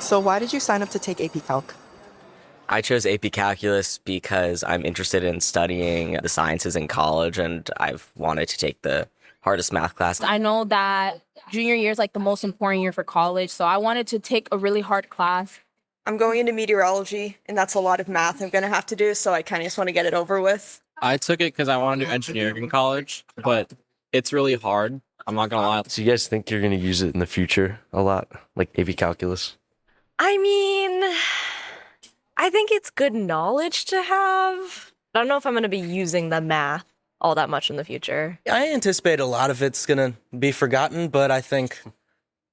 So why did you sign up to take AP Calc? I chose AP Calculus because I'm interested in studying the sciences in college, and I've wanted to take the hardest math class. I know that junior year is like the most important year for college, so I wanted to take a really hard class. I'm going into meteorology, and that's a lot of math I'm going to have to do, so I kind of just want to get it over with. I took it because I wanted to do engineering in college, but it's really hard. I'm not going to lie. So you guys think you're going to use it in the future a lot, like AP Calculus? I mean, I think it's good knowledge to have. I don't know if I'm going to be using the math all that much in the future. I anticipate a lot of it's going to be forgotten, but I think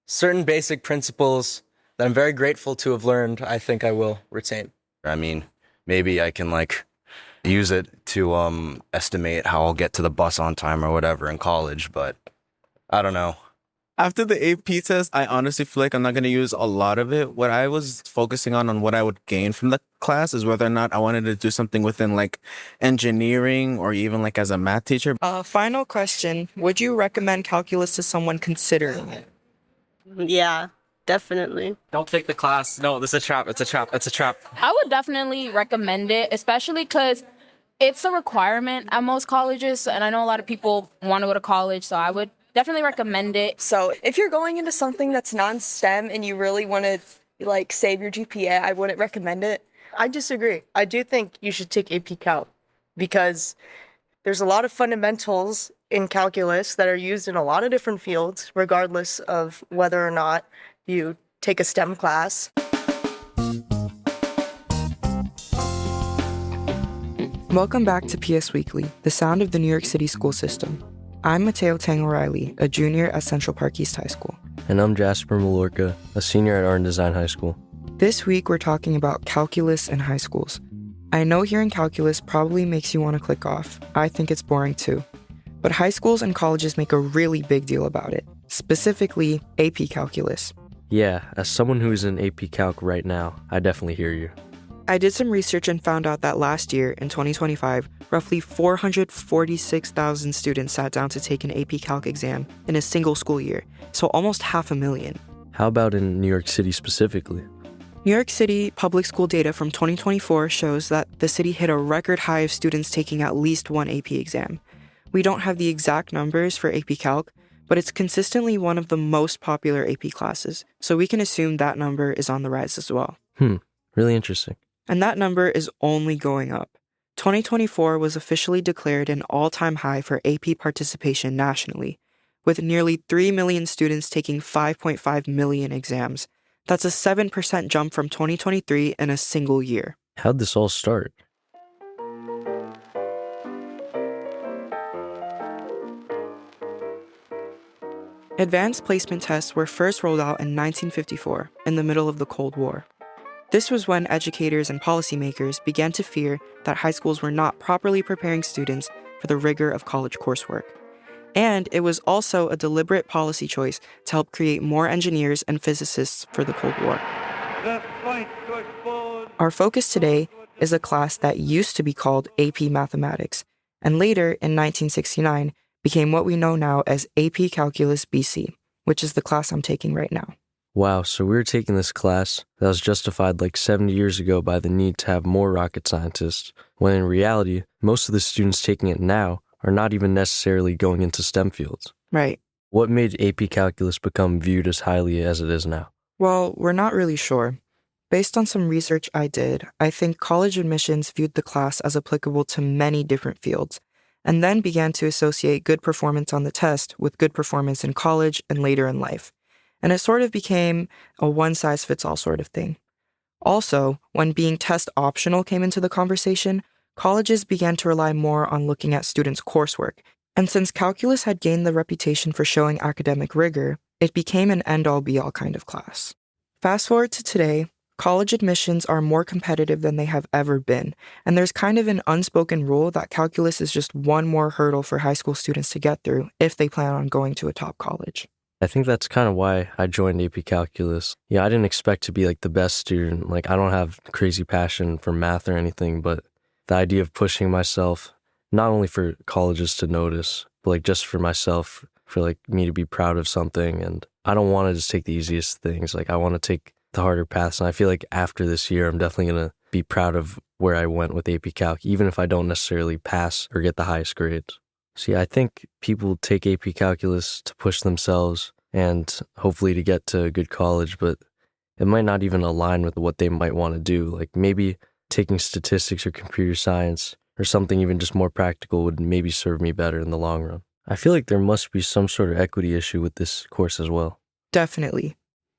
certain basic principles that I'm very grateful to have learned, I think I will retain. I mean, maybe I can use it to estimate how I'll get to the bus on time or whatever in college, but I don't know. After the AP test, I honestly feel like I'm not going to use a lot of it. What I was focusing on what I would gain from the class is whether or not I wanted to do something within engineering or even as a math teacher. Final question. Would you recommend calculus to someone considering it? Yeah, definitely. Don't take the class. No, this is a trap. It's a trap. It's a trap. I would definitely recommend it, especially because it's a requirement at most colleges, and I know a lot of people want to go to college, so I would definitely recommend it. So if you're going into something that's non-STEM and you really want to save your GPA, I wouldn't recommend it. I disagree. I do think you should take AP Calc because there's a lot of fundamentals in calculus that are used in a lot of different fields, regardless of whether or not you take a STEM class. Welcome back to PS Weekly, the sound of the New York City school system. I'm Mateo Tang O'Reilly, a junior at Central Park East High School. And I'm Jasper Mallorca, a senior at Art and Design High School. This week, we're talking about calculus in high schools. I know hearing calculus probably makes you want to click off. I think it's boring too. But high schools and colleges make a really big deal about it, specifically AP Calculus. Yeah, as someone who's in AP Calc right now, I definitely hear you. I did some research and found out that last year, in 2025, roughly 446,000 students sat down to take an AP Calc exam in a single school year, so almost 500,000. How about in New York City specifically? New York City public school data from 2024 shows that the city hit a record high of students taking at least one AP exam. We don't have the exact numbers for AP Calc, but it's consistently one of the most popular AP classes, so we can assume that number is on the rise as well. Really interesting. And that number is only going up. 2024 was officially declared an all-time high for AP participation nationally, with nearly 3 million students taking 5.5 million exams. That's a 7% jump from 2023 in a single year. How'd this all start? Advanced placement tests were first rolled out in 1954, in the middle of the Cold War. This was when educators and policymakers began to fear that high schools were not properly preparing students for the rigor of college coursework. And it was also a deliberate policy choice to help create more engineers and physicists for the Cold War. Our focus today is a class that used to be called AP Mathematics, and later, in 1969, became what we know now as AP Calculus BC, which is the class I'm taking right now. Wow, so we were taking this class that was justified 70 years ago by the need to have more rocket scientists, when in reality, most of the students taking it now are not even necessarily going into STEM fields. Right. What made AP Calculus become viewed as highly as it is now? Well, we're not really sure. Based on some research I did, I think college admissions viewed the class as applicable to many different fields, and then began to associate good performance on the test with good performance in college and later in life. And it sort of became a one-size-fits-all sort of thing. Also, when being test optional came into the conversation, colleges began to rely more on looking at students' coursework. And since calculus had gained the reputation for showing academic rigor, it became an end-all be-all kind of class. Fast forward to today, college admissions are more competitive than they have ever been, and there's kind of an unspoken rule that calculus is just one more hurdle for high school students to get through if they plan on going to a top college. I think that's kind of why I joined AP Calculus. Yeah, I didn't expect to be the best student. I don't have crazy passion for math or anything, but the idea of pushing myself, not only for colleges to notice, but like just for myself, for like me to be proud of something. And I don't want to just take the easiest things. Like I want to take the harder paths. And I feel like after this year, I'm definitely going to be proud of where I went with AP Calc, even if I don't necessarily pass or get the highest grades. See, I think people take AP Calculus to push themselves and hopefully to get to a good college, but it might not even align with what they might want to do. Like maybe taking statistics or computer science or something even just more practical would maybe serve me better in the long run. I feel like there must be some sort of equity issue with this course as well. Definitely.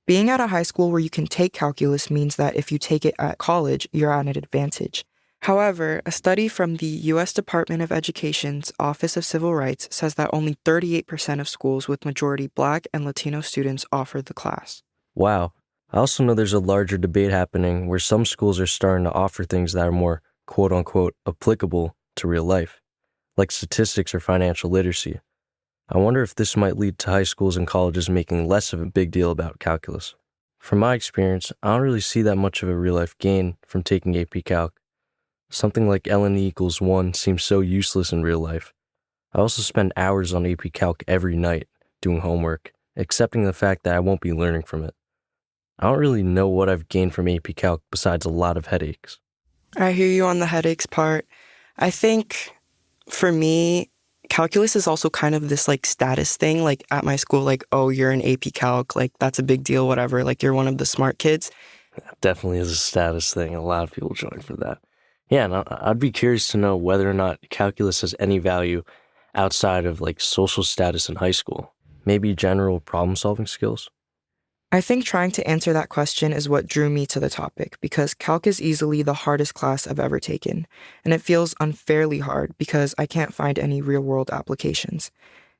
Being at a high school where you can take calculus means that if you take it at college, you're at an advantage. However, a study from the U.S. Department of Education's Office of Civil Rights says that only 38% of schools with majority Black and Latino students offer the class. Wow. I also know there's a larger debate happening where some schools are starting to offer things that are more quote-unquote applicable to real life, like statistics or financial literacy. I wonder if this might lead to high schools and colleges making less of a big deal about calculus. From my experience, I don't really see that much of a real-life gain from taking AP Calc. Something like ln equals 1 seems so useless in real life. I also spend hours on AP Calc every night doing homework, accepting the fact that I won't be learning from it. I don't really know what I've gained from AP Calc besides a lot of headaches. I hear you on the headaches part. I think for me, calculus is also kind of this like status thing, like at my school, like, oh, you're an AP Calc, like that's a big deal, whatever, like you're one of the smart kids. That definitely is a status thing. A lot of people join for that. Yeah, and I'd be curious to know whether or not calculus has any value outside of like social status in high school. Maybe general problem-solving skills? I think trying to answer that question is what drew me to the topic, because calc is easily the hardest class I've ever taken, and it feels unfairly hard because I can't find any real-world applications.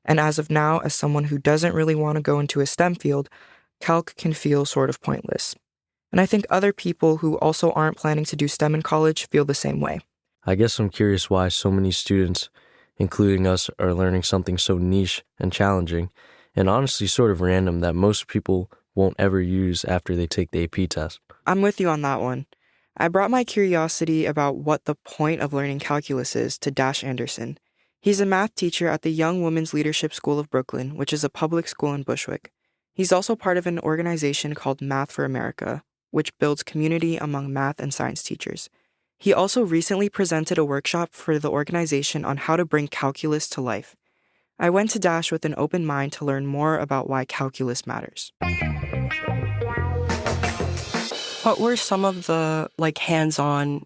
And as of now, as someone who doesn't really want to go into a STEM field, calc can feel sort of pointless. And I think other people who also aren't planning to do STEM in college feel the same way. I guess I'm curious why so many students, including us, are learning something so niche and challenging, and honestly sort of random that most people won't ever use after they take the AP test. I'm with you on that one. I brought my curiosity about what the point of learning calculus is to Dash Anderson. He's a math teacher at the Young Women's Leadership School of Brooklyn, which is a public school in Bushwick. He's also part of an organization called Math for America, which builds community among math and science teachers. He also recently presented a workshop for the organization on how to bring calculus to life. I went to Dash with an open mind to learn more about why calculus matters. What were some of the hands-on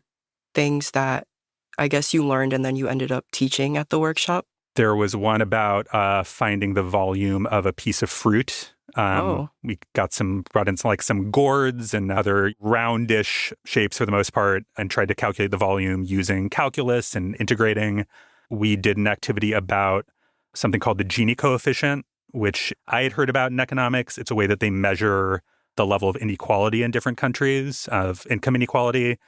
things that I guess you learned and then you ended up teaching at the workshop? There was one about finding the volume of a piece of fruit. We brought in some gourds and other roundish shapes for the most part and tried to calculate the volume using calculus and integrating. We did an activity about something called the Gini coefficient, which I had heard about in economics. It's a way that they measure the level of inequality in different countries, of income inequality.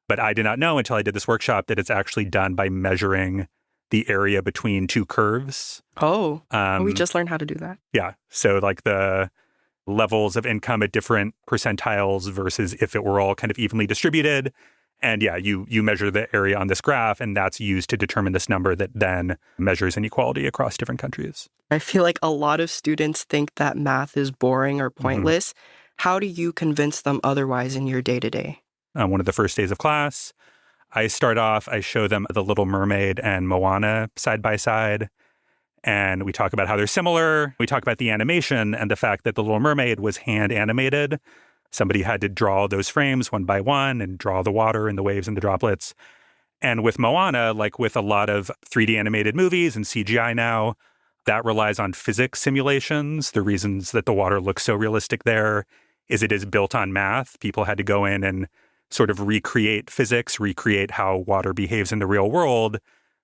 But I did not know until I did this workshop that it's actually done by measuring the area between two curves. We just learned how to do that. Yeah. So like the levels of income at different percentiles versus if it were all kind of evenly distributed. And yeah, you measure the area on this graph, and that's used to determine this number that then measures inequality across different countries. I feel like a lot of students think that math is boring or pointless. Mm-hmm. How do you convince them otherwise in your day-to-day? One of the first days of class, I show them The Little Mermaid and Moana side by side. And we talk about how they're similar. We talk about the animation and the fact that The Little Mermaid was hand animated. Somebody had to draw those frames one by one and draw the water and the waves and the droplets. And with Moana, like with a lot of 3D animated movies and CGI now, that relies on physics simulations. The reasons that the water looks so realistic there is it is built on math. People had to go in and sort of recreate physics, recreate how water behaves in the real world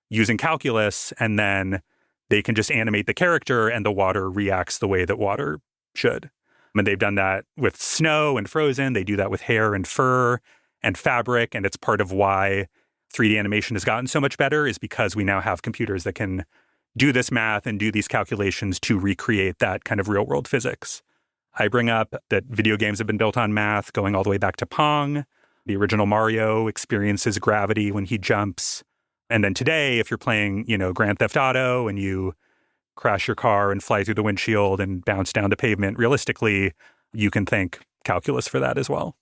using calculus, and then they can just animate the character and the water reacts the way that water should. And they've done that with snow and Frozen. They do that with hair and fur and fabric. And it's part of why 3D animation has gotten so much better is because we now have computers that can do this math and do these calculations to recreate that kind of real world physics. I bring up that video games have been built on math going all the way back to Pong. The original Mario experiences gravity when he jumps. And then today, if you're playing, Grand Theft Auto and you crash your car and fly through the windshield and bounce down the pavement, realistically, you can thank calculus for that as well.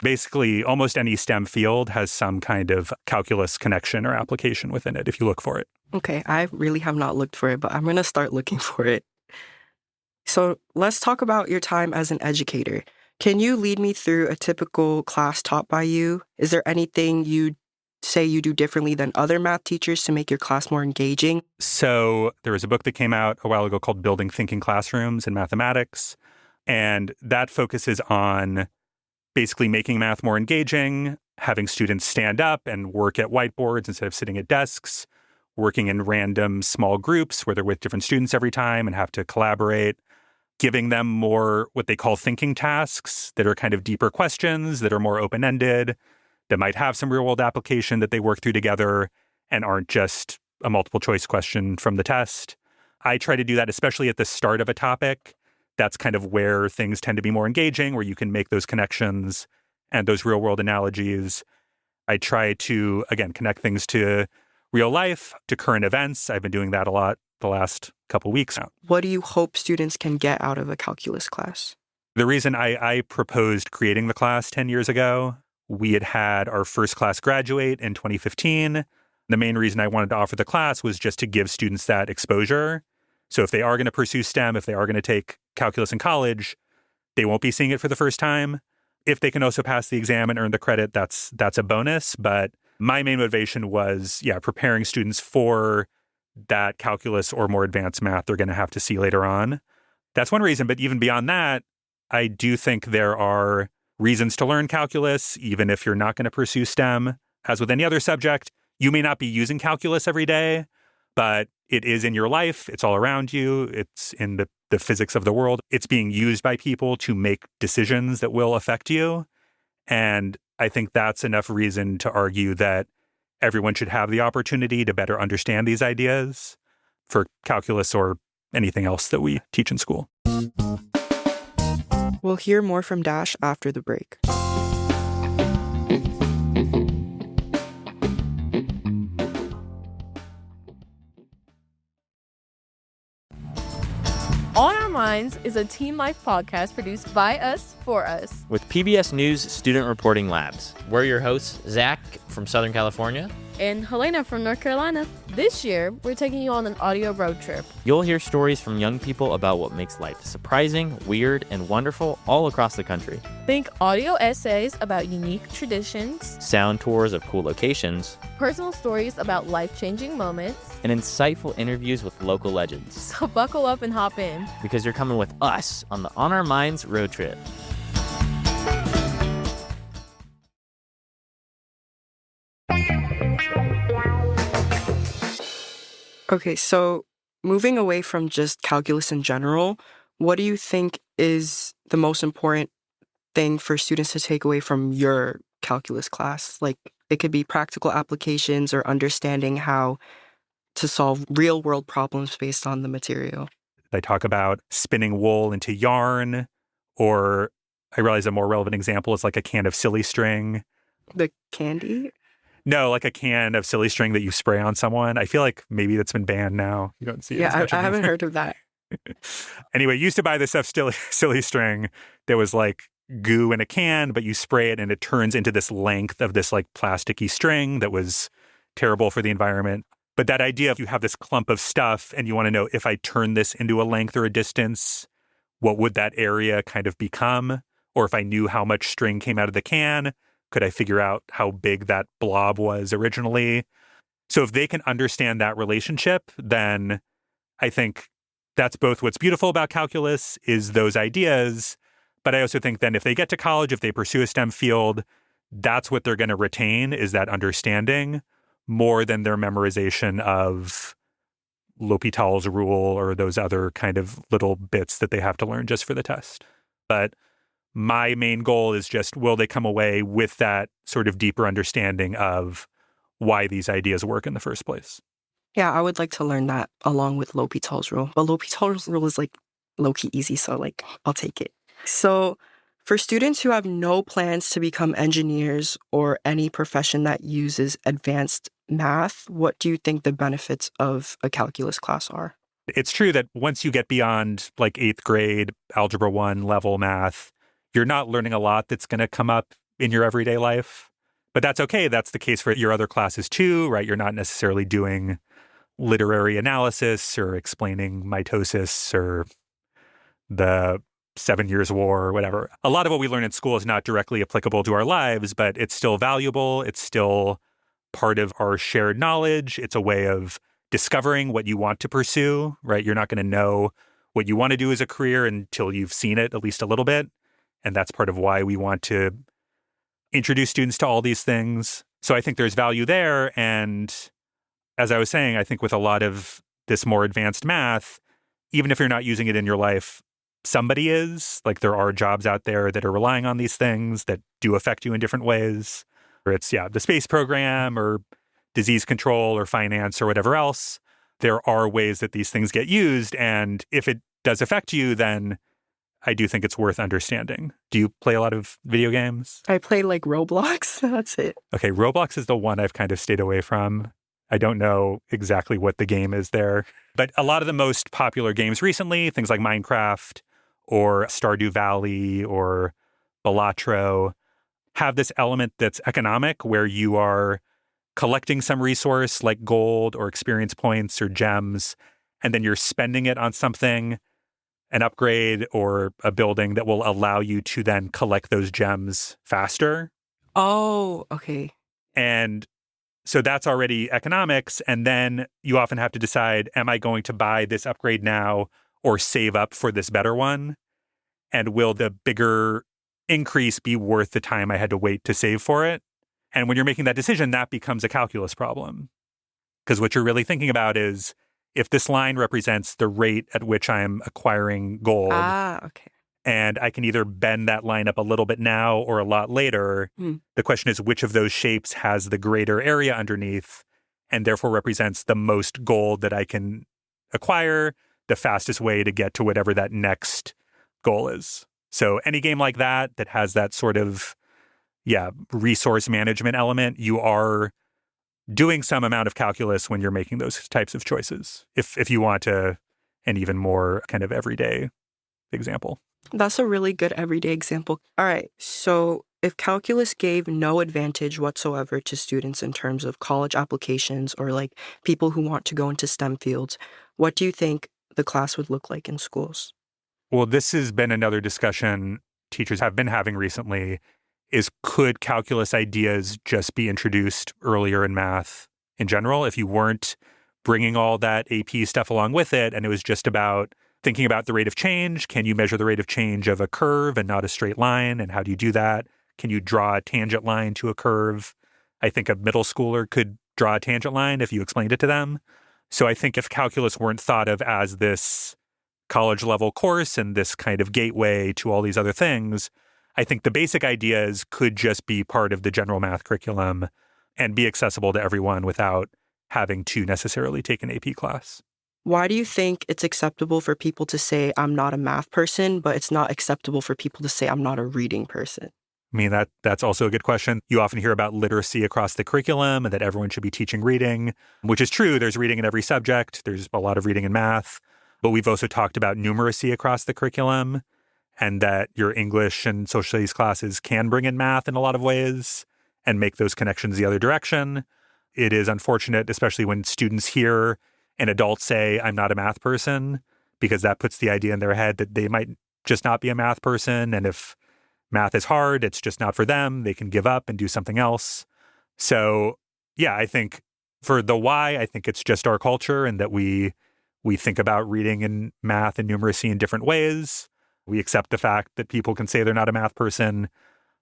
Basically, almost any STEM field has some kind of calculus connection or application within it if you look for it. Okay, I really have not looked for it, but I'm going to start looking for it. So let's talk about your time as an educator. Can you lead me through a typical class taught by you? Is there anything you say you do differently than other math teachers to make your class more engaging? So there was a book that came out a while ago called Building Thinking Classrooms in Mathematics, and that focuses on basically making math more engaging, having students stand up and work at whiteboards instead of sitting at desks, working in random small groups where they're with different students every time and have to collaborate, giving them more what they call thinking tasks that are kind of deeper questions that are more open-ended, that might have some real-world application that they work through together and aren't just a multiple choice question from the test. I try to do that especially at the start of a topic. That's kind of where things tend to be more engaging, where you can make those connections and those real-world analogies. I try to, again, connect things to real life, to current events. I've been doing that a lot the last couple weeks now. What do you hope students can get out of a calculus class? The reason I proposed creating the class 10 years ago, we had our first class graduate in 2015. The main reason I wanted to offer the class was just to give students that exposure. So if they are going to pursue STEM, if they are going to take calculus in college, they won't be seeing it for the first time. If they can also pass the exam and earn the credit, that's a bonus. But my main motivation was, preparing students for that calculus or more advanced math they're going to have to see later on. That's one reason. But even beyond that, I do think there are reasons to learn calculus, even if you're not going to pursue STEM. As with any other subject, you may not be using calculus every day, but it is in your life. It's all around you. It's in the physics of the world. It's being used by people to make decisions that will affect you. And I think that's enough reason to argue that everyone should have the opportunity to better understand these ideas for calculus or anything else that we teach in school. We'll hear more from Dash after the break. On Our Minds is a teen life podcast produced by us for us. With PBS News Student Reporting Labs. We're your hosts, Zach from Southern California. And Helena from North Carolina. This year, we're taking you on an audio road trip. You'll hear stories from young people about what makes life surprising, weird, and wonderful all across the country. Think audio essays about unique traditions, sound tours of cool locations, personal stories about life-changing moments, and insightful interviews with local legends. So buckle up and hop in. Because you're coming with us on the On Our Minds road trip. Okay, so moving away from just calculus in general, what do you think is the most important thing for students to take away from your calculus class? Like, it could be practical applications or understanding how to solve real-world problems based on the material. They talk about spinning wool into yarn, or I realize a more relevant example is like a can of silly string. The candy? No, like a can of silly string that you spray on someone. I feel like maybe that's been banned now. You don't see it. Yeah, I haven't heard of that. Anyway, used to buy this stuff silly string. There was like goo in a can, but you spray it and it turns into this length of this like plasticky string that was terrible for the environment. But that idea of you have this clump of stuff and you want to know if I turn this into a length or a distance, what would that area kind of become? Or if I knew how much string came out of the can, could I figure out how big that blob was originally? So if they can understand that relationship, then I think that's both what's beautiful about calculus is those ideas. But I also think then if they get to college, if they pursue a STEM field, that's what they're going to retain is that understanding more than their memorization of L'Hopital's rule or those other kind of little bits that they have to learn just for the test. But my main goal is just, will they come away with that sort of deeper understanding of why these ideas work in the first place? Yeah, I would like to learn that along with L'Hopital's rule. But L'Hopital's rule is like low-key easy, so like I'll take it. So for students who have no plans to become engineers or any profession that uses advanced math, what do you think the benefits of a calculus class are? It's true that once you get beyond like 8th grade Algebra 1 level math, you're not learning a lot that's going to come up in your everyday life. But that's okay. That's the case for your other classes too, right? You're not necessarily doing literary analysis or explaining mitosis or the 7 Years' War or whatever. A lot of what we learn in school is not directly applicable to our lives, but it's still valuable. It's still part of our shared knowledge. It's a way of discovering what you want to pursue, right? You're not going to know what you want to do as a career until you've seen it at least a little bit. And that's part of why we want to introduce students to all these things. So I think there's value there. And as I was saying, I think with a lot of this more advanced math, even if you're not using it in your life, somebody is. Like there are jobs out there that are relying on these things that do affect you in different ways. Or it's, the space program or disease control or finance or whatever else. There are ways that these things get used. And if it does affect you, then I do think it's worth understanding. Do you play a lot of video games? I play like Roblox. That's it. Okay, Roblox is the one I've kind of stayed away from. I don't know exactly what the game is there. But a lot of the most popular games recently, things like Minecraft or Stardew Valley or Balatro, have this element that's economic where you are collecting some resource like gold or experience points or gems, and then you're spending it on something, an upgrade or a building that will allow you to then collect those gems faster. Oh, okay. And so that's already economics. And then you often have to decide, am I going to buy this upgrade now or save up for this better one? And will the bigger increase be worth the time I had to wait to save for it? And when you're making that decision, that becomes a calculus problem. Because what you're really thinking about is, if this line represents the rate at which I'm acquiring gold, okay. and I can either bend that line up a little bit now or a lot later, the question is which of those shapes has the greater area underneath and therefore represents the most gold that I can acquire, the fastest way to get to whatever that next goal is. So any game like that that has that sort of, resource management element, you are doing some amount of calculus when you're making those types of choices, if you want an even more kind of everyday example. That's a really good everyday example. All right, so if calculus gave no advantage whatsoever to students in terms of college applications or like people who want to go into STEM fields, what do you think the class would look like in schools? Well, this has been another discussion teachers have been having recently, is could calculus ideas just be introduced earlier in math in general? If you weren't bringing all that AP stuff along with it, and it was just about thinking about the rate of change, can you measure the rate of change of a curve and not a straight line? And how do you do that? Can you draw a tangent line to a curve? I think a middle schooler could draw a tangent line if you explained it to them. So I think if calculus weren't thought of as this college level course and this kind of gateway to all these other things, I think the basic ideas could just be part of the general math curriculum and be accessible to everyone without having to necessarily take an AP class. Why do you think it's acceptable for people to say, I'm not a math person, but it's not acceptable for people to say, I'm not a reading person? I mean, that's also a good question. You often hear about literacy across the curriculum and that everyone should be teaching reading, which is true. There's reading in every subject. There's a lot of reading in math. But we've also talked about numeracy across the curriculum and that your English and social studies classes can bring in math in a lot of ways and make those connections the other direction. It is unfortunate, especially when students hear an adult say, I'm not a math person, because that puts the idea in their head that they might just not be a math person. And if math is hard, it's just not for them. They can give up and do something else. So, I think for the why, I think it's just our culture and that we think about reading and math and numeracy in different ways. We accept the fact that people can say they're not a math person,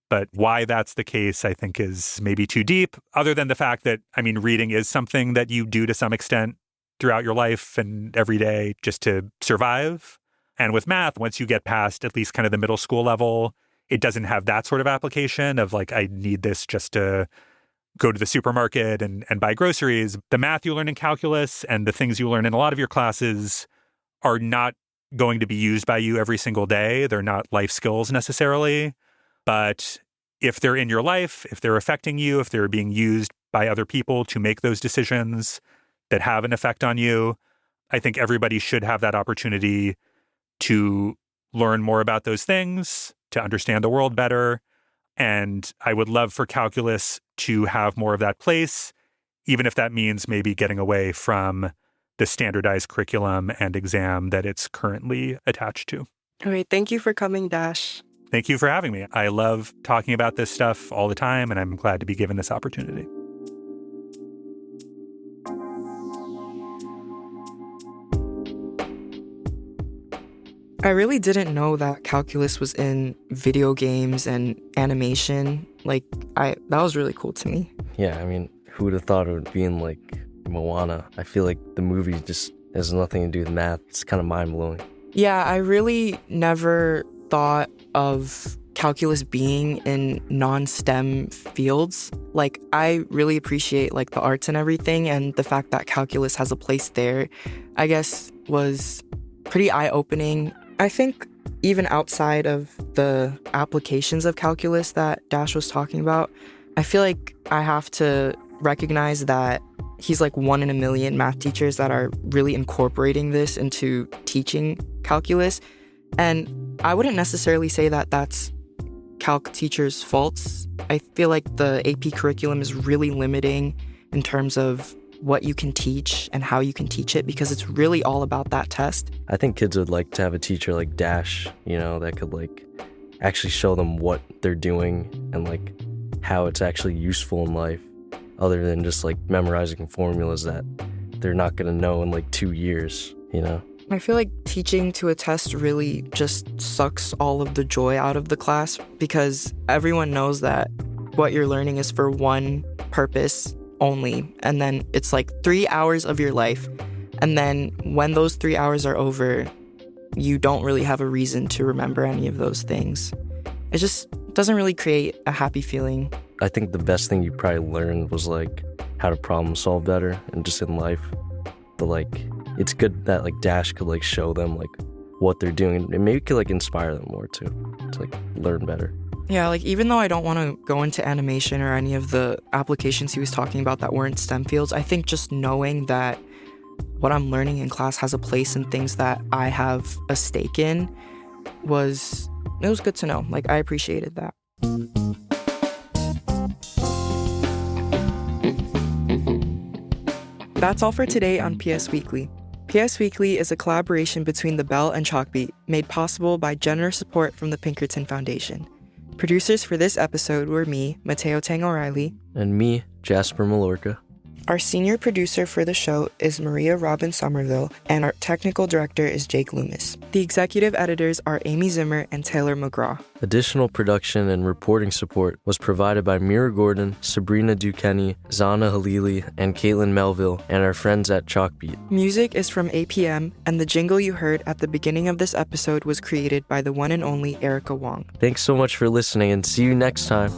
but why that's the case, I think, is maybe too deep, other than the fact that, reading is something that you do to some extent throughout your life and every day just to survive. And with math, once you get past at least kind of the middle school level, it doesn't have that sort of application of like, I need this just to go to the supermarket and buy groceries. The math you learn in calculus and the things you learn in a lot of your classes are not going to be used by you every single day. They're not life skills necessarily. But if they're in your life, if they're affecting you, if they're being used by other people to make those decisions that have an effect on you. I think everybody should have that opportunity to learn more about those things, to understand the world better. And I would love for calculus to have more of that place, even if that means maybe getting away from the standardized curriculum and exam that it's currently attached to. All right, thank you for coming, Dash. Thank you for having me. I love talking about this stuff all the time, and I'm glad to be given this opportunity. I really didn't know that calculus was in video games and animation. That was really cool to me. Yeah, I mean, who would have thought it would be in, like, Moana? I feel like the movie just has nothing to do with math. It's kind of mind-blowing. Yeah, I really never thought of calculus being in non-STEM fields. I really appreciate, the arts and everything, and the fact that calculus has a place there, I guess, was pretty eye-opening. I think even outside of the applications of calculus that Dash was talking about, I feel like I have to recognize that he's one in a million math teachers that are really incorporating this into teaching calculus. And I wouldn't necessarily say that that's calc teachers' faults. I feel like the AP curriculum is really limiting in terms of what you can teach and how you can teach it, because it's really all about that test. I think kids would like to have a teacher like Dash, that could actually show them what they're doing and how it's actually useful in life, other than just memorizing formulas that they're not going to know in 2 years, I feel like teaching to a test really just sucks all of the joy out of the class, because everyone knows that what you're learning is for one purpose only, and then it's 3 hours of your life, and then when those 3 hours are over, you don't really have a reason to remember any of those things. It just doesn't really create a happy feeling. I think the best thing you probably learned was how to problem solve better and just in life. But it's good that Dash could show them what they're doing, and maybe could inspire them more too, to learn better. Yeah, even though I don't want to go into animation or any of the applications he was talking about that weren't STEM fields, I think just knowing that what I'm learning in class has a place in things that I have a stake in was good to know. I appreciated that. That's all for today on PS Weekly. PS Weekly is a collaboration between The Bell and Chalkbeat, made possible by generous support from the Pinkerton Foundation. Producers for this episode were me, Mateo Tang O'Reilly. And me, Jasper Mallorca. Our senior producer for the show is Maria Robin Somerville, and our technical director is Jake Loomis. The executive editors are Amy Zimmer and Taylor McGraw. Additional production and reporting support was provided by Mira Gordon, Sabrina Dukenny, Zana Halili, and Caitlin Melville, and our friends at Chalkbeat. Music is from APM, and the jingle you heard at the beginning of this episode was created by the one and only Erica Wong. Thanks so much for listening, and see you next time.